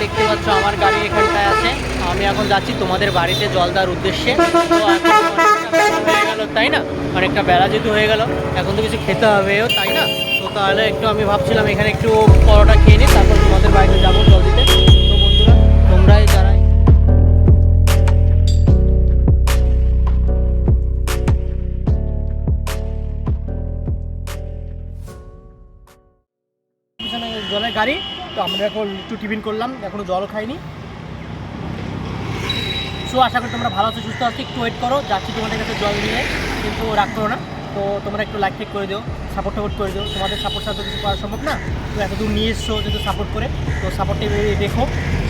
দেখতে পাচ্ছ আমার গাড়ি এখানটায় আছে। আমি এখন যাচ্ছি তোমাদের বাড়িতে জল দেওয়ার উদ্দেশ্যে। তো এখন অনেকটা বেলা হয়ে গেল, তাই না? অনেকটা বেলা যেহেতু হয়ে গেল, এখন তো কিছু খেতে হবেও, তাই না? তো তাহলে একটু আমি ভাবছিলাম এখানে একটু পরোটা খেয়ে নিই, তারপর তোমাদের বাড়িতে যাবো জল দিতে। তো বন্ধুরা, তোমরাই যারা জলের গাড়ি, তো আমরা এখন একটু টিফিন করলাম, এখনো জল খাইনি। সো আশা করি তোমরা ভালো আছো, সুস্থ আছো। একটু ওয়েট করো, যাচ্ছি তোমাদের কাছে জল নিয়ে, কিন্তু রাগ করো না। তো তোমরা একটু লাইক টেক করে দিও, সাপোর্ট করে দিও। তোমাদের সাপোর্ট ছাড়া তো কিছু করা সম্ভব না। তো এত দূর নিয়ে এসছো যেহেতু সাপোর্ট করে, তো সাপোর্টটা দেখো।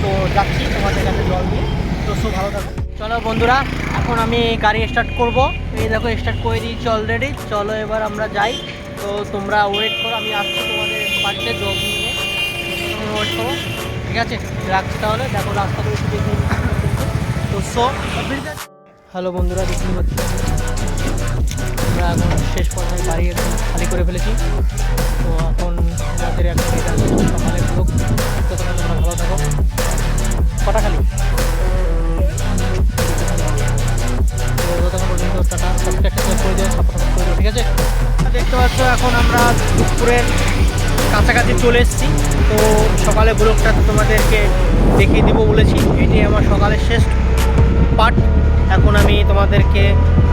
তো যাচ্ছি তোমাদের কাছে জল নিয়ে। তো সো ভালো থাকো। চলো বন্ধুরা, এখন আমি গাড়ি স্টার্ট করব। এই দেখো স্টার্ট করে দিয়েছি অলরেডি। চলো এবার আমরা যাই। তো তোমরা ওয়েট করো, আমি আসছি তোমাদের বাড়িতে জল নিয়ে। ওয়েট করো, ঠিক আছে? রাখছি তাহলে। দেখো রাস্তাটা একটু দেখে তো সো হ্যালো বন্ধুরা, দেখতে পাচ্ছি আমরা এখন শেষ পর্যায়ে গাড়ি একদম খালি করে ফেলেছি। তো এখন আমাদের একটা সকালের লোক, তোমরা ভালো থাকো। কটা খালি ততক্ষণ পর্যন্ত টাটা, সাবস্ক্রাইব করে দিও, সাপোর্ট করে দিও, ঠিক আছে? দেখতে পাচ্ছ এখন আমরা দুপুরের কাছাকাছি চলে এসেছি। তো সকালে ব্লগটা তোমাদেরকে দেখিয়ে দিব বলেছি, এটি আমার সকালের শেষ পার্ট। এখন আমি তোমাদেরকে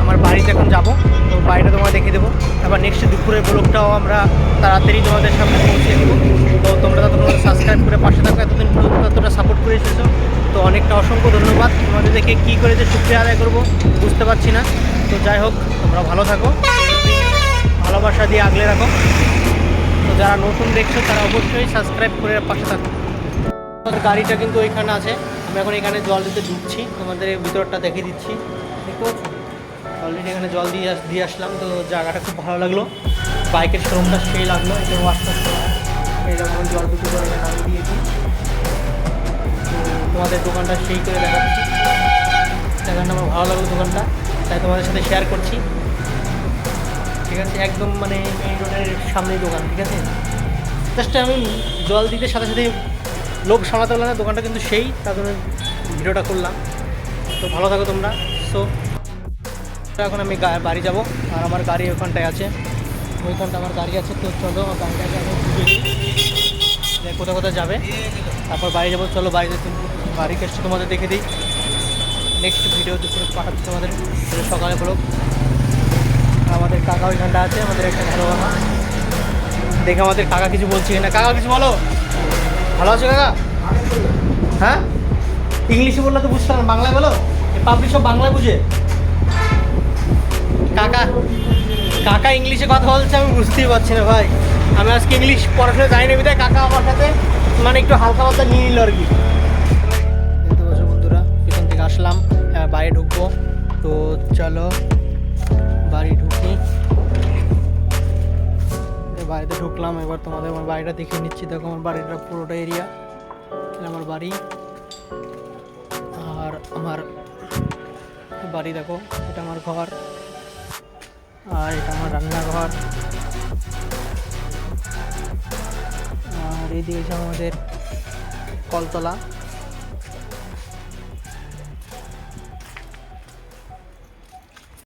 আমার বাড়িতে এখন যাব। তো বাড়িটা তোমাকে দেখিয়ে দেবো। আবার নেক্সট দুপুরের ব্লগটাও আমরা তাড়াতাড়ি তোমাদের সামনে পৌঁছে দেবো। তো তোমরা ততক্ষণ সাবস্ক্রাইব করে পাশে থাকো, এতদিন পর্যন্ত এতটা সাপোর্ট করে এসেছো। তো অনেকটা অসংখ্য ধন্যবাদ। তোমাদের দেখে কী করে যে শুক্রিয়া আদায় করবো বুঝতে পারছি না। তো যাই হোক, তোমরা ভালো থাকো, ভালোবাসা দিয়ে আগলে রাখো। তো যারা নতুন দেখছো তারা অবশ্যই সাবস্ক্রাইব করে পাশে থাকো। গাড়িটা কিন্তু ওইখানে আছে, আমি এখন এখানে জল দিতে ঢুকছি, তোমাদের ভিতরটা দেখিয়ে দিচ্ছি। দেখতে পাচ্ছ অলরেডি এখানে জল দিয়ে আসলাম। তো জায়গাটা খুব ভালো লাগলো, বাইকের শোরুমটা সেই লাগলো। এটা ওয়াশটা এইরকম জল দুটো করে নামিয়ে দিয়েছি। তো তোমাদের দোকানটা সেই করে দেখাচ্ছি। দোকানটা আমার ভালো লাগলো দোকানটা, তাই তোমাদের সাথে শেয়ার করছি, ঠিক আছে? একদম মানে মেইন রোডের সামনেই দোকান, ঠিক আছে? জাস্ট আমি জল দিতে সাথে সাথে লোভ সামলাতে পারলাম না, দোকানটা কিন্তু সেই, তার জন্য ভিডিওটা করলাম। তো ভালো থাকো তোমরা। সো এখন আমি বাড়ি যাব, আর আমার গাড়ি ওখানটায় আছে, ওইখানটা আমার গাড়ি আছে। তো চলো আমার গাড়িটাকে আমি বুঝে নিই কোথাও কোথাও যাবে, তারপর বাড়ি যাবো। চলো বাড়িতে বাড়ি কেসটা তোমাদের দেখে দিই। নেক্সট ভিডিও দুপুরে পাঠাচ্ছি তোমাদের, সকালে ব্লগ। আমাদের কাকা ওইখানটা আছে, আমাদের একটা ভালো কাকা। দেখে আমাদের কাকা কিছু বলছি না। কাকা কিছু বলো। ভালো আছো কাকা? হ্যাঁ, ইংলিশে বললে তো বুঝতে পারলাম, বাংলায় বলো। পাবলিক সব বাংলায় বুঝে। কাকা কাকা ইংলিশে কথা বলছে, আমি বুঝতেই পারছি না ভাই। আমি আজকে ইংলিশ পড়াশোনা জানি না, বিধায় কাকা আমার সাথে মানে একটু হালকা পাতলা নিয়ে নিল আর কি। দেখতে পাচ্ছ বন্ধুরা, পিছন থেকে আসলাম, বাড়ি ঢুকবো। তো চলো বাড়ি ঢুকি। বাড়িতে ঢুকলাম, এবার তোমাদের আমার বাড়িটা দেখিয়ে নিচ্ছি। দেখো আমার বাড়িটা পুরোটা এরিয়া, আমার বাড়ি। আর আমার বাড়ি দেখো, এটা আমার ঘর, আর এটা আমার রান্নাঘর। আর এইদিকে আমাদের কলতলা।